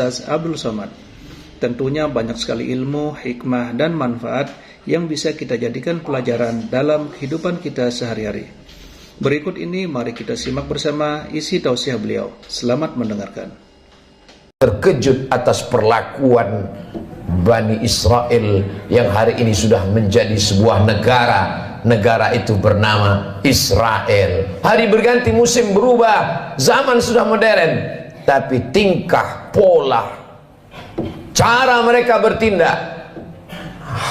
Ustaz Abdul Somad. Tentunya banyak sekali ilmu, hikmah, dan manfaat yang bisa kita jadikan pelajaran dalam kehidupan kita sehari-hari. Berikut ini mari kita simak bersama isi tausiah beliau. Selamat mendengarkan. Terkejut atas perlakuan Bani Israel yang hari ini sudah menjadi sebuah negara. Negara itu bernama Israel. Hari berganti, musim berubah, zaman sudah modern, tapi tingkah, pola, cara mereka bertindak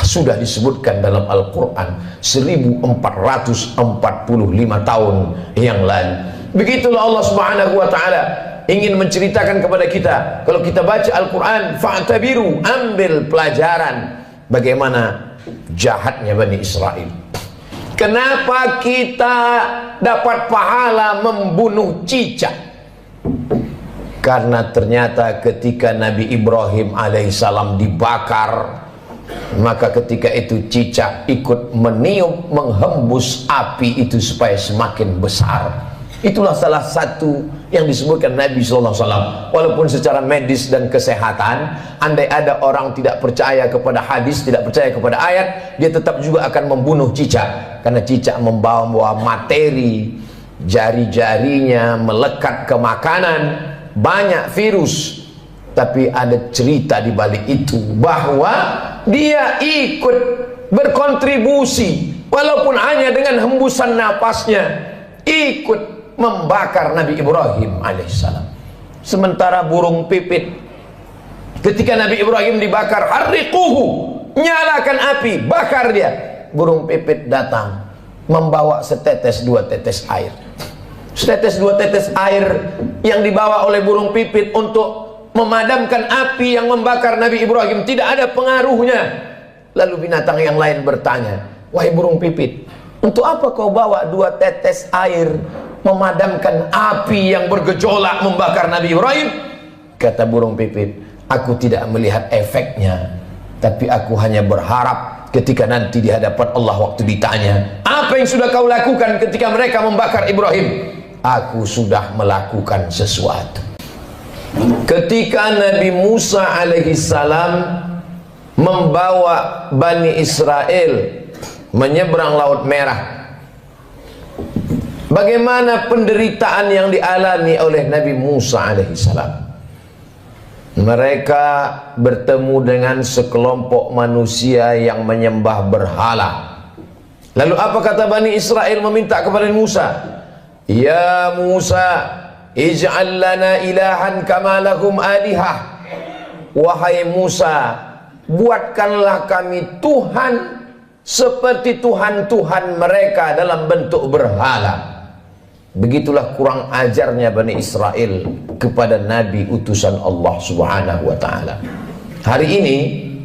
sudah disebutkan dalam Al-Quran 1445 tahun yang lalu. Begitulah Allah Subhanahu wa ta'ala ingin menceritakan kepada kita. Kalau kita baca Al-Quran, fa'tabiru, ambil pelajaran bagaimana jahatnya Bani Israel. Kenapa kita dapat pahala membunuh cicak? Karena ternyata ketika Nabi Ibrahim alaihissalam dibakar, maka ketika itu cicak ikut meniup, menghembus api itu supaya semakin besar. Itulah salah satu yang disebutkan Nabi SAW. Walaupun secara medis dan kesehatan, andai ada orang tidak percaya kepada hadis, tidak percaya kepada ayat, dia tetap juga akan membunuh cicak. Karena cicak membawa materi, jari-jarinya melekat ke makanan, banyak virus. Tapi ada cerita di balik itu, bahwa dia ikut berkontribusi walaupun hanya dengan hembusan napasnya, ikut membakar Nabi Ibrahim alaihissalam. Sementara burung pipit, ketika Nabi Ibrahim dibakar, harriquhu, nyalakan api, bakar dia. Burung pipit datang membawa setetes dua tetes air. Setetes dua tetes air yang dibawa oleh burung pipit untuk memadamkan api yang membakar Nabi Ibrahim tidak ada pengaruhnya. Lalu binatang yang lain bertanya, wahai burung pipit, untuk apa kau bawa dua tetes air memadamkan api yang bergejolak membakar Nabi Ibrahim? Kata burung pipit, aku tidak melihat efeknya, tapi aku hanya berharap ketika nanti di hadapan Allah waktu ditanya, apa yang sudah kau lakukan ketika mereka membakar Ibrahim? Aku sudah melakukan sesuatu. Ketika Nabi Musa alaihissalam membawa Bani Israel menyeberang Laut Merah, bagaimana penderitaan yang dialami oleh Nabi Musa alaihissalam? Mereka bertemu dengan sekelompok manusia yang menyembah berhala. Lalu apa kata Bani Israel meminta kepada Musa? Ya Musa, ij'al lana ilahan kama lahum alihah. Wahai Musa, buatkanlah kami Tuhan seperti Tuhan-Tuhan mereka dalam bentuk berhala. Begitulah kurang ajarnya Bani Israel kepada Nabi utusan Allah Subhanahu wa ta'ala. Hari ini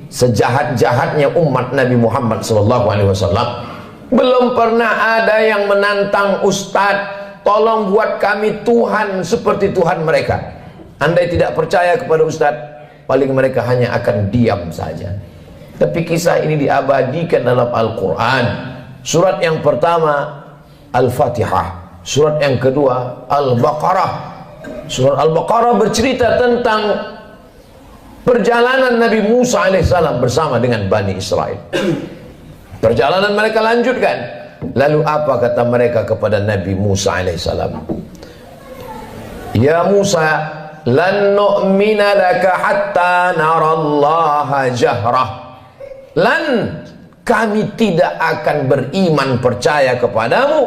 sejahat-jahatnya umat Nabi Muhammad SAW, belum pernah ada yang menantang Ustadz, tolong buat kami Tuhan seperti Tuhan mereka. Andai tidak percaya kepada Ustadz, paling mereka hanya akan diam saja. Tapi kisah ini diabadikan dalam Al-Quran. Surat yang pertama Al-Fatihah, surat yang kedua Al-Baqarah. Surat Al-Baqarah bercerita tentang perjalanan Nabi Musa alaihissalam bersama dengan Bani Israel. Perjalanan mereka lanjutkan. Lalu apa kata mereka kepada Nabi Musa alaihissalam? Ya Musa, lan nu'mina laka hatta narallaha jahrah. Lan, kami tidak akan beriman percaya kepadamu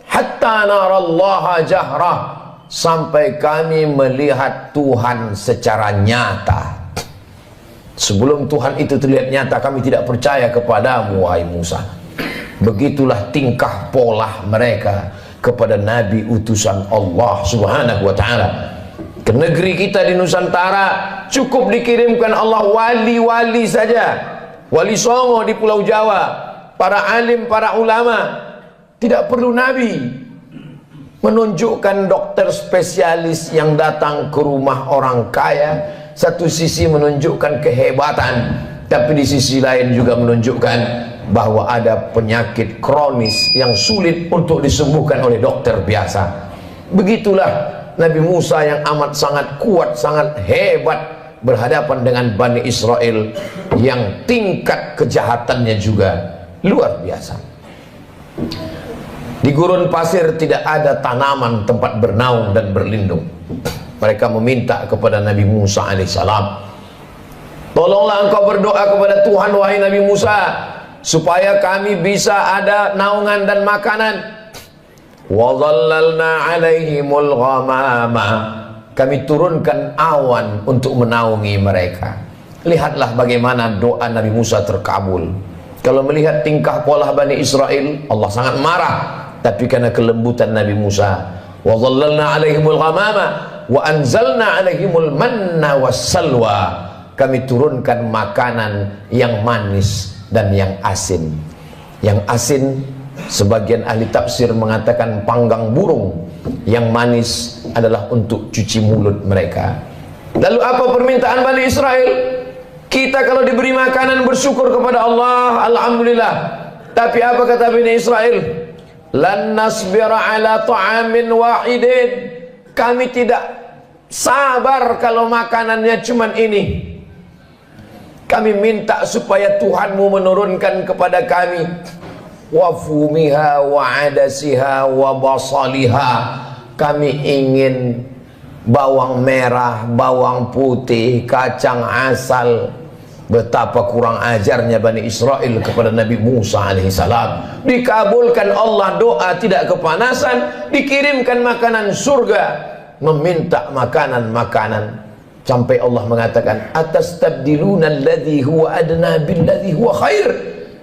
hatta narallaha jahrah, sampai kami melihat Tuhan secara nyata. Sebelum Tuhan itu terlihat nyata, kami tidak percaya kepadamu wahai Musa. Begitulah tingkah pola mereka kepada Nabi utusan Allah Subhanahu wa ta'ala. Ke negeri kita di Nusantara cukup dikirimkan Allah wali-wali saja. Wali Songo di Pulau Jawa, para alim, para ulama. Tidak perlu Nabi. Menunjukkan dokter spesialis yang datang ke rumah orang kaya, satu sisi menunjukkan kehebatan, tapi di sisi lain juga menunjukkan bahwa ada penyakit kronis yang sulit untuk disembuhkan oleh dokter biasa. Begitulah Nabi Musa yang amat sangat kuat, sangat hebat, berhadapan dengan Bani Israel yang tingkat kejahatannya juga luar biasa. Di gurun pasir tidak ada tanaman tempat bernaung dan berlindung. Mereka meminta kepada Nabi Musa alaihissalam, tolonglah engkau berdoa kepada Tuhan wahai Nabi Musa, supaya kami bisa ada naungan dan makanan. Wa dhallalna alaihimul ghamama, kami turunkan awan untuk menaungi mereka. Lihatlah bagaimana doa Nabi Musa terkabul. Kalau melihat tingkah pola Bani Israel, Allah sangat marah. Tapi karena kelembutan Nabi Musa, wa dhallalna alaihimul ghamama wa anzalna alaihimul manna wassalwa, kami turunkan makanan yang manis dan yang asin. Yang asin, sebagian ahli tafsir mengatakan panggang burung. Yang manis adalah untuk cuci mulut mereka. Lalu apa permintaan Bani Israel? Kita kalau diberi makanan bersyukur kepada Allah, alhamdulillah. Tapi apa kata Bani Israel? Lan nasbira ala ta'amin wahidin, kami tidak sabar kalau makanannya cuman ini. Kami minta supaya Tuhanmu menurunkan kepada kami wa fumiha wa adasiha wa basaliha, kami ingin bawang merah, bawang putih, kacang asal. Betapa kurang ajarnya Bani Israel kepada Nabi Musa alaihissalam. Dikabulkan Allah doa, tidak kepanasan, dikirimkan makanan surga, meminta makanan-makanan. Sampai Allah mengatakan, atastabdiluna alladhi huwa adna billadhi huwa khair,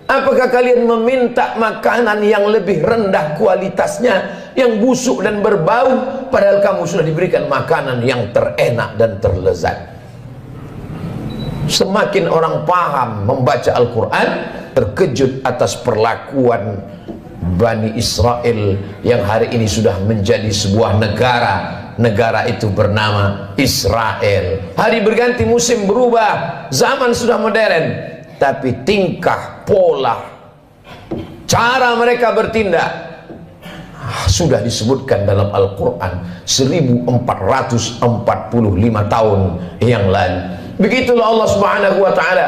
apakah kalian meminta makanan yang lebih rendah kualitasnya, yang busuk dan berbau, padahal kamu sudah diberikan makanan yang terenak dan terlezat. Semakin orang paham membaca Al-Quran, terkejut atas perlakuan Bani Israel yang hari ini sudah menjadi sebuah negara. Negara itu bernama Israel. Hari berganti, musim berubah, zaman sudah modern, tapi tingkah, pola, cara mereka bertindak sudah disebutkan dalam Al-Quran 1445 tahun yang lalu. Begitulah Allah Subhanahu wa ta'ala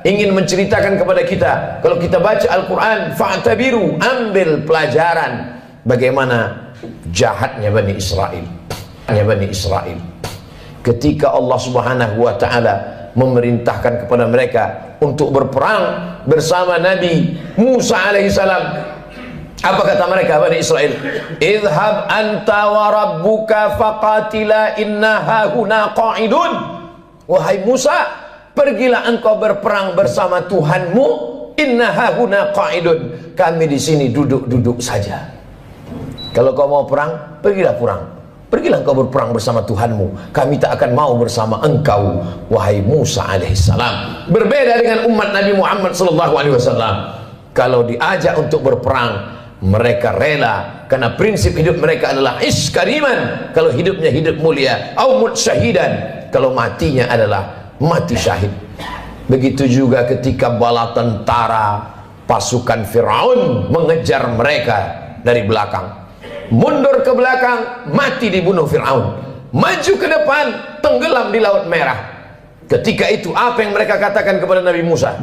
ingin menceritakan kepada kita. Kalau kita baca Al-Quran, fa'tabiru, ambil pelajaran bagaimana jahatnya Bani Israel. Bani Israel ketika Allah Subhanahu wa ta'ala memerintahkan kepada mereka untuk berperang bersama Nabi Musa alaihissalam, apa kata mereka Bani Israel? Idhab anta wa rabbuka faqatila inna hahuna qa'idun. Wahai Musa, pergilah engkau berperang bersama Tuhanmu. Inna hahuna qa'idun, kami di sini duduk-duduk saja. Kalau kau mau perang, pergilah perang. Pergilah engkau berperang bersama Tuhanmu. Kami tak akan mau bersama engkau, wahai Musa alaihissalam. Berbeda dengan umat Nabi Muhammad sallallahu alaihi wasallam. Kalau diajak untuk berperang, mereka rela, karena prinsip hidup mereka adalah iskariman. Kalau hidupnya hidup mulia, au mut syahidan, kalau matinya adalah mati syahid. Begitu juga ketika bala tentara pasukan Fir'aun mengejar mereka dari belakang. Mundur ke belakang, mati dibunuh Fir'aun. Maju ke depan, tenggelam di Laut Merah. Ketika itu apa yang mereka katakan kepada Nabi Musa?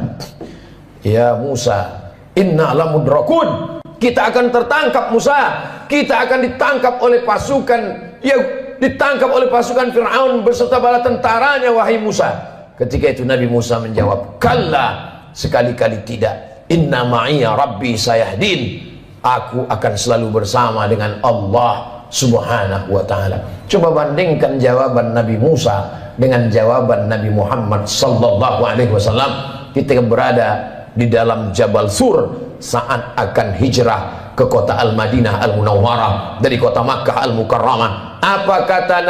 Ya Musa, inna lamudrakun, kita akan tertangkap Musa, kita akan ditangkap oleh pasukan, ya ditangkap oleh pasukan Fir'aun beserta bala tentaranya wahai Musa. Ketika itu Nabi Musa menjawab, kalla, sekali-kali tidak. Inna ma'iya rabbi sayahdin, aku akan selalu bersama dengan Allah Subhanahu wa ta'ala. Coba bandingkan jawaban Nabi Musa dengan jawaban Nabi Muhammad sallallahu alaihi wasallam ketika berada di dalam Jabal Sur saat akan hijrah ke kota Al-Madinah Al-Munawwarah dari kota Makkah Al-Mukarramah. Apa kata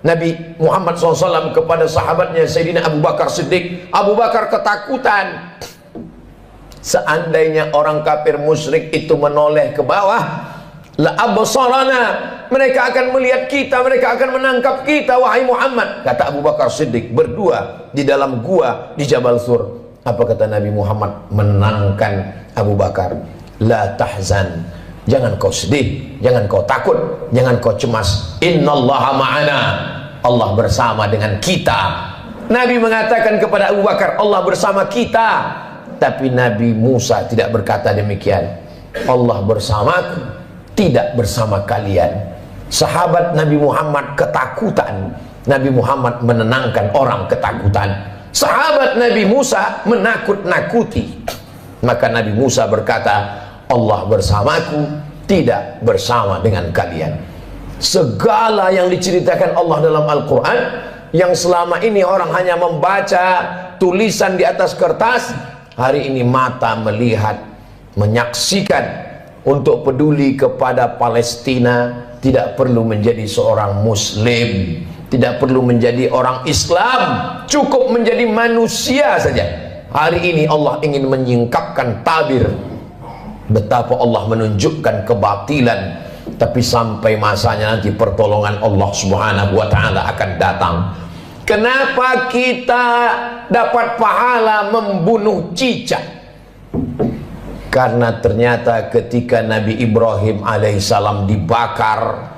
Nabi Muhammad SAW kepada sahabatnya Sayyidina Abu Bakar Siddiq? Abu Bakar ketakutan. Seandainya orang kafir musyrik itu menoleh ke bawah, la absarana, mereka akan melihat kita, mereka akan menangkap kita wahai Muhammad. Kata Abu Bakar Siddiq berdua di dalam gua di Jabal Sur. Apa kata Nabi Muhammad menenangkan Abu Bakar? La tahzan, jangan kau sedih, jangan kau takut, jangan kau cemas. Innallaha ma'ana, Allah bersama dengan kita. Nabi mengatakan kepada Abu Bakar, Allah bersama kita. Tapi Nabi Musa tidak berkata demikian. Allah bersamaku, tidak bersama kalian. Sahabat Nabi Muhammad ketakutan, Nabi Muhammad menenangkan orang ketakutan. Sahabat Nabi Musa menakut-nakuti, maka Nabi Musa berkata, Allah bersamaku, tidak bersama dengan kalian. Segala yang diceritakan Allah dalam Al-Quran, yang selama ini orang hanya membaca tulisan di atas kertas, hari ini mata melihat, menyaksikan. Untuk peduli kepada Palestina, tidak perlu menjadi seorang Muslim, tidak perlu menjadi orang Islam, cukup menjadi manusia saja. Hari ini Allah ingin menyingkapkan tabir betapa Allah menunjukkan kebatilan, tapi sampai masanya nanti pertolongan Allah Subhanahu wa ta'ala akan datang. Kenapa kita dapat pahala membunuh cicak? Karena ternyata ketika Nabi Ibrahim alaihissalam dibakar,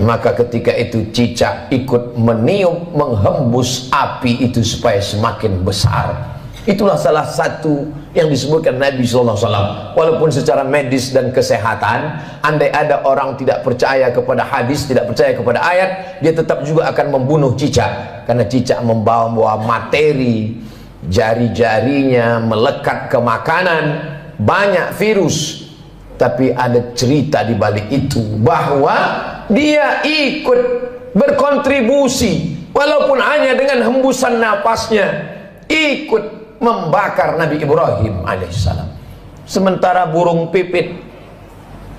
maka ketika itu cicak ikut meniup, menghembus api itu supaya semakin besar. Itulah salah satu yang disebutkan Nabi SAW. Walaupun secara medis dan kesehatan, andai ada orang tidak percaya kepada hadis, tidak percaya kepada ayat, dia tetap juga akan membunuh cicak. Karena cicak membawa materi, jari-jarinya melekat ke makanan, banyak virus. Tapi ada cerita di balik itu, bahwa dia ikut berkontribusi, walaupun hanya dengan hembusan napasnya, ikut membakar Nabi Ibrahim alaihissalam. Sementara burung pipit,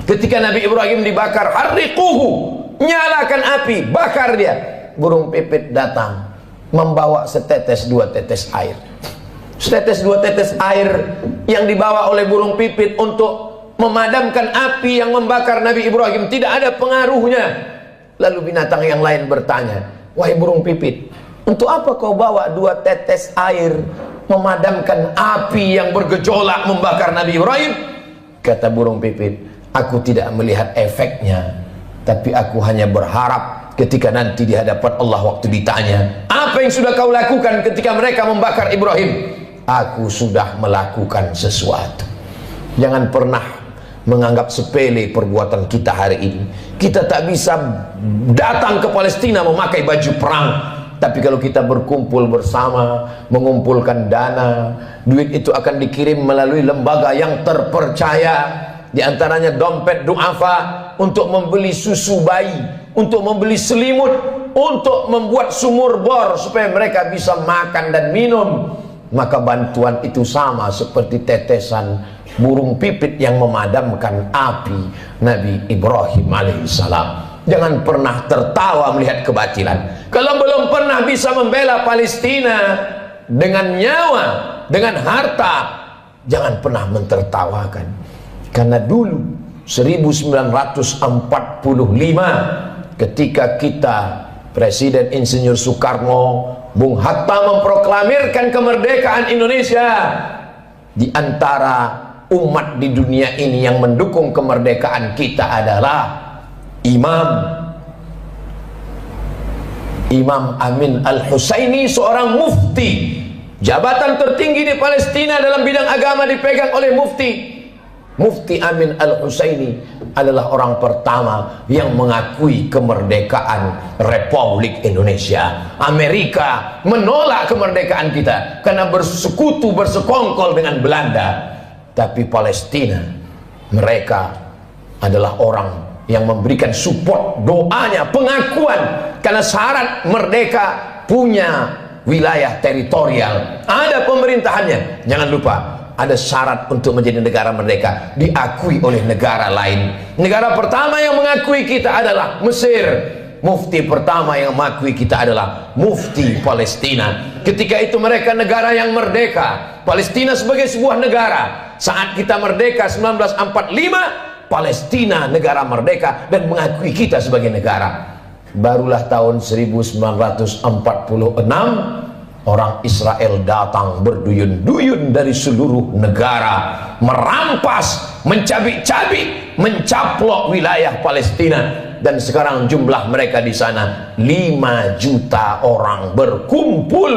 ketika Nabi Ibrahim dibakar, harriquhu, nyalakan api, bakar dia. Burung pipit datang membawa setetes dua tetes air. Setetes dua tetes air yang dibawa oleh burung pipit untuk memadamkan api yang membakar Nabi Ibrahim tidak ada pengaruhnya. Lalu binatang yang lain bertanya, wahai burung pipit, untuk apa kau bawa dua tetes air memadamkan api yang bergejolak membakar Nabi Ibrahim? Kata burung pipit, aku tidak melihat efeknya, tapi aku hanya berharap ketika nanti di hadapan Allah waktu ditanya, apa yang sudah kau lakukan ketika mereka membakar Ibrahim? Aku sudah melakukan sesuatu. Jangan pernah menganggap sepele perbuatan kita hari ini. Kita tak bisa datang ke Palestina memakai baju perang, tapi kalau kita berkumpul bersama, mengumpulkan dana, duit itu akan dikirim melalui lembaga yang terpercaya. Di antaranya dompet duafa, untuk membeli susu bayi, untuk membeli selimut, untuk membuat sumur bor supaya mereka bisa makan dan minum. Maka bantuan itu sama seperti tetesan burung pipit yang memadamkan api Nabi Ibrahim alaihissalam. Jangan pernah tertawa melihat kebatilan. Kalau belum pernah bisa membela Palestina dengan nyawa, dengan harta, jangan pernah mentertawakan. Karena dulu 1945 ketika kita Presiden Insinyur Soekarno, Bung Hatta memproklamirkan kemerdekaan Indonesia, di antara umat di dunia ini yang mendukung kemerdekaan kita adalah Imam Amin Al-Husaini, seorang mufti. Jabatan tertinggi di Palestina dalam bidang agama dipegang oleh mufti. Mufti Amin Al-Husaini adalah orang pertama yang mengakui kemerdekaan Republik Indonesia. Amerika menolak kemerdekaan kita karena bersekutu, bersekongkol dengan Belanda. Tapi Palestina, mereka adalah orang yang memberikan support, doanya, pengakuan. Karena syarat merdeka punya wilayah teritorial, ada pemerintahannya. Jangan lupa, ada syarat untuk menjadi negara merdeka, diakui oleh negara lain. Negara pertama yang mengakui kita adalah Mesir. Mufti pertama yang mengakui kita adalah Mufti Palestina. Ketika itu mereka negara yang merdeka, Palestina sebagai sebuah negara. Saat kita merdeka 1945, Palestina negara merdeka dan mengakui kita sebagai negara. Barulah tahun 1946 orang Israel datang berduyun-duyun dari seluruh negara, merampas, mencabik-cabik, mencaplok wilayah Palestina. dan sekarang jumlah mereka di sana 5 juta orang berkumpul,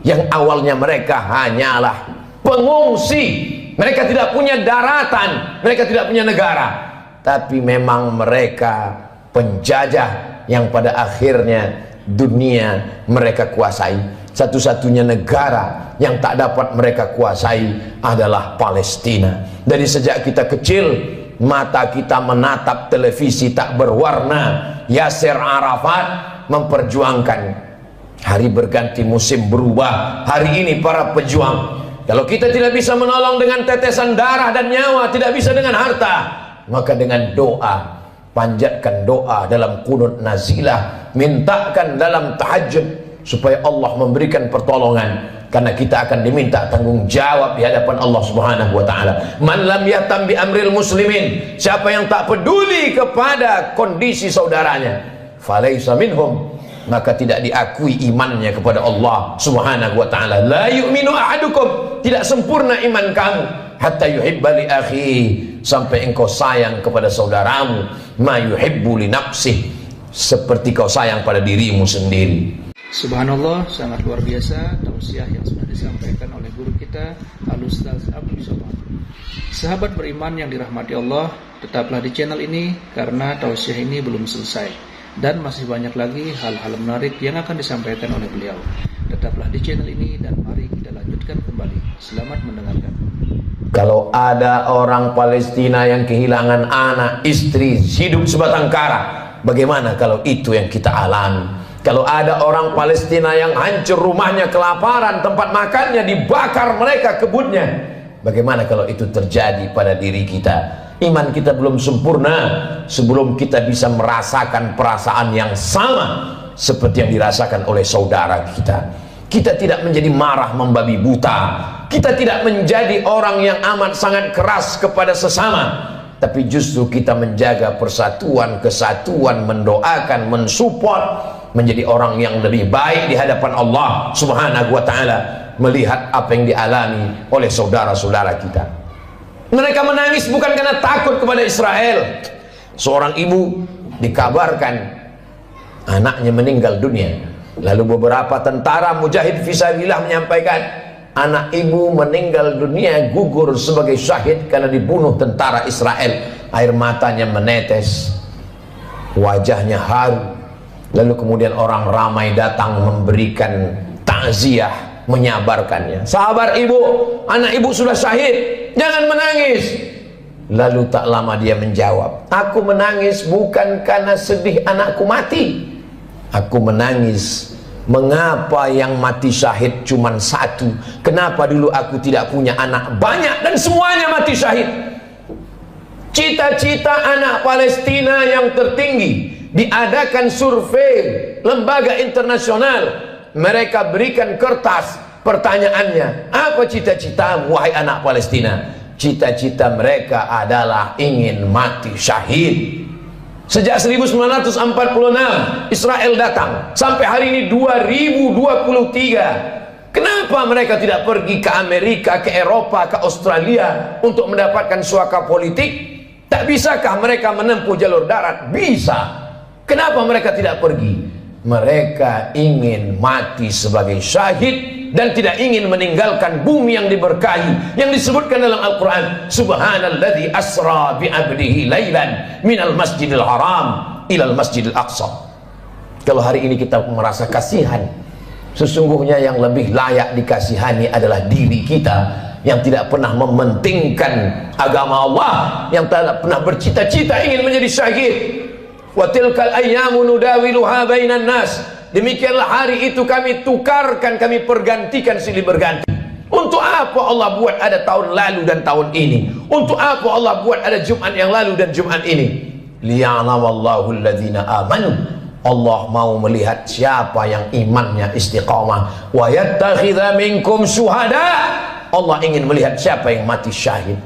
yang awalnya mereka hanyalah pengungsi, mereka tidak punya daratan, mereka tidak punya negara, tapi memang mereka penjajah yang pada akhirnya dunia mereka kuasai. Satu-satunya negara yang tak dapat mereka kuasai adalah Palestina. Dari sejak kita kecil, mata kita menatap televisi tak berwarna. Yasser Arafat memperjuangkan. Hari berganti, musim berubah. Hari ini para pejuang, kalau kita tidak bisa menolong dengan tetesan darah dan nyawa, tidak bisa dengan harta, maka dengan doa, panjatkan doa dalam qunut nazilah, mintakan dalam tahajud supaya Allah memberikan pertolongan, karena kita akan diminta tanggung jawab di hadapan Allah Subhanahu wa taala. Man lam yahtam bi amril muslimin, siapa yang tak peduli kepada kondisi saudaranya, falaisa minhum, maka tidak diakui imannya kepada Allah Subhanahu wa taala. La yu'minu ahadukum, tidak sempurna iman kamu, hatta yuhibba li akhi, sampai engkau sayang kepada saudaramu, ma yuhibbu li nafsih, seperti kau sayang pada dirimu sendiri. Subhanallah, sangat luar biasa tausiah yang sudah disampaikan oleh guru kita Al-Ustaz Abdul Somad. Sahabat beriman yang dirahmati Allah, tetaplah di channel ini karena tausiah ini belum selesai dan masih banyak lagi hal-hal menarik yang akan disampaikan oleh beliau. Tetaplah di channel ini dan mari kita lanjutkan kembali. Selamat mendengarkan. Kalau ada orang Palestina yang kehilangan anak, istri, hidup sebatang kara, bagaimana kalau itu yang kita alami? Kalau ada orang Palestina yang hancur rumahnya, kelaparan, tempat makannya dibakar mereka kebunnya, bagaimana kalau itu terjadi pada diri kita? Iman kita belum sempurna sebelum kita bisa merasakan perasaan yang sama seperti yang dirasakan oleh saudara kita. Kita tidak menjadi marah membabi buta, kita tidak menjadi orang yang amat sangat keras kepada sesama, tapi justru kita menjaga persatuan, kesatuan, mendoakan, mensupport, menjadi orang yang lebih baik di hadapan Allah Subhanahu wa taala, melihat apa yang dialami oleh saudara-saudara kita. Mereka menangis bukan karena takut kepada Israel. Seorang ibu dikabarkan anaknya meninggal dunia. Lalu beberapa tentara mujahid fisabilillah menyampaikan, anak ibu meninggal dunia, gugur sebagai syahid karena dibunuh tentara Israel. Air matanya menetes, wajahnya haru. Lalu kemudian orang ramai datang memberikan takziah, menyabarkannya. Sabar ibu, anak ibu sudah syahid, jangan menangis. Lalu tak lama dia menjawab, aku menangis bukan karena sedih anakku mati, aku menangis mengapa yang mati syahid cuma satu, kenapa dulu aku tidak punya anak banyak dan semuanya mati syahid. Cita-cita anak Palestina yang tertinggi, diadakan survei lembaga internasional, mereka berikan kertas, pertanyaannya, apa cita-citamu wahai anak Palestina? Cita-cita mereka adalah ingin mati syahid. Sejak 1946 Israel datang sampai hari ini 2023. Kenapa mereka tidak pergi ke Amerika, ke Eropa, ke Australia untuk mendapatkan suaka politik? Tak bisakah mereka menempuh jalur darat? Bisa. Kenapa mereka tidak pergi? Mereka ingin mati sebagai syahid dan tidak ingin meninggalkan bumi yang diberkahi, yang disebutkan dalam Al-Quran, subhanalladzi asra bi'abdihi laylan minal masjidil haram ilal masjidil aqsa. Kalau hari ini kita merasa kasihan, sesungguhnya yang lebih layak dikasihani adalah diri kita yang tidak pernah mementingkan agama Allah, yang tidak pernah bercita-cita ingin menjadi syahid. Wa tilkal ayyamu nudawiluha bainan nas, demikianlah hari itu kami tukarkan, kami pergantikan silih berganti. Untuk apa Allah buat ada tahun lalu dan tahun ini? Untuk apa Allah buat ada Jumat yang lalu dan Jumat ini? Liya'lamallahu alladhina amanu, Allah mau melihat siapa yang imannya istiqamah. Wa yattakhidha minkum syuhada, Allah ingin melihat siapa yang mati syahid.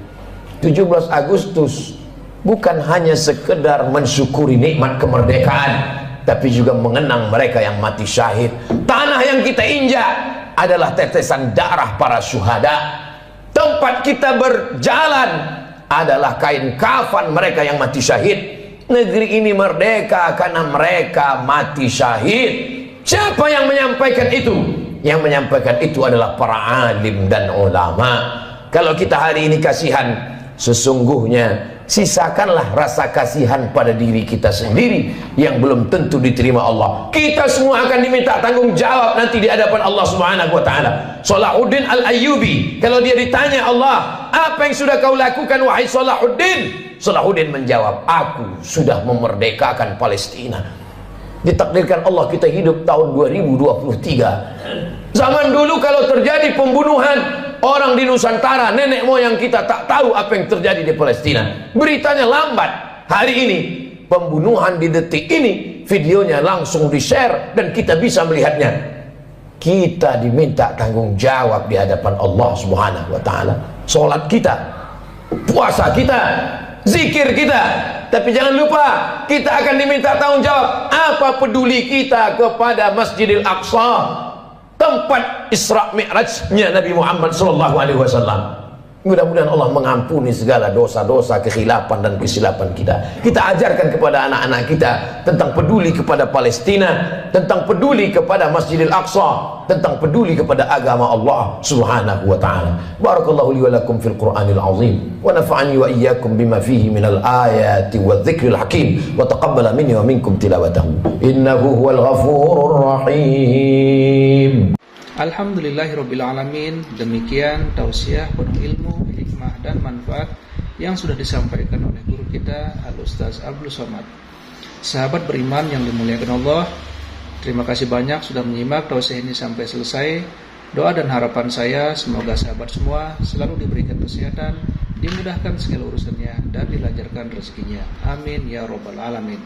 17 Agustus bukan hanya sekedar mensyukuri nikmat kemerdekaan, tapi juga mengenang mereka yang mati syahid. Tanah yang kita injak adalah tetesan darah para syuhada. Tempat kita berjalan adalah kain kafan mereka yang mati syahid. Negeri ini merdeka karena mereka mati syahid. Siapa yang menyampaikan itu? Yang menyampaikan itu adalah para alim dan ulama. Kalau kita hari ini kasihan, sesungguhnya sisakanlah rasa kasihan pada diri kita sendiri yang belum tentu diterima Allah. Kita semua akan diminta tanggung jawab nanti di hadapan Allah Subhanahu wa taala. Salahuddin Al-Ayyubi, kalau dia ditanya Allah, apa yang sudah kau lakukan wahai Salahuddin? Salahuddin menjawab, aku sudah memerdekakan Palestina. Ditakdirkan Allah kita hidup tahun 2023. Zaman dulu kalau terjadi pembunuhan orang di Nusantara, nenek moyang kita tak tahu apa yang terjadi di Palestina. Beritanya lambat. Hari ini pembunuhan di detik ini, videonya langsung di-share dan kita bisa melihatnya. Kita diminta tanggung jawab di hadapan Allah Subhanahu wa taala. Salat kita, puasa kita, zikir kita. Tapi jangan lupa, kita akan diminta tanggung jawab. Apa peduli kita kepada Masjidil Aqsa, tempat Isra Mi'rajnya Nabi Muhammad SAW. Mudah-mudahan Allah mengampuni segala dosa-dosa, kekhilafan dan kesilapan kita. Kita ajarkan kepada anak-anak kita tentang peduli kepada Palestina, tentang peduli kepada Masjidil Aqsa, tentang peduli kepada agama Allah Subhanahu wa taala. Barakallahu li wa lakum fil Qur'anil azim wa nafa'ani wa iyyakum bima fihi minal ayati wadh-dhikril hakim wa taqabbala minni wa minkum tilawatahu innahu huwal ghafurur rahim. Alhamdulillahirrabbilalamin. Demikian tausiah penuh ilmu, hikmah dan manfaat yang sudah disampaikan oleh guru kita Al-Ustaz Abdul Somad. Sahabat beriman yang dimuliakan Allah, terima kasih banyak sudah menyimak tausiah ini sampai selesai. Doa dan harapan saya semoga sahabat semua selalu diberikan kesehatan, dimudahkan segala urusannya dan dilancarkan rezekinya. Amin ya robbal alamin.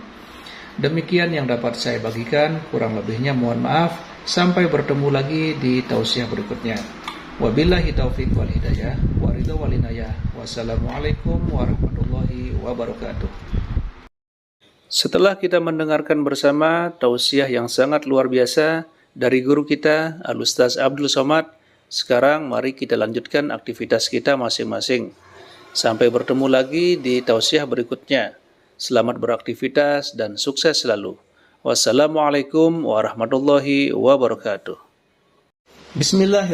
Demikian yang dapat saya bagikan, kurang lebihnya mohon maaf. Sampai bertemu lagi di tausiah berikutnya. Wabillahi taufiq wal hidayah wa ridha wal inayah. Wassalamualaikum warahmatullahi wabarakatuh. Setelah kita mendengarkan bersama tausiah yang sangat luar biasa dari guru kita Al-Ustaz Abdul Somad, sekarang mari kita lanjutkan aktivitas kita masing-masing. Sampai bertemu lagi di tausiah berikutnya. Selamat beraktivitas dan sukses selalu. Wassalamualaikum warahmatullahi wabarakatuh. Bismillahirrahmanirrahim.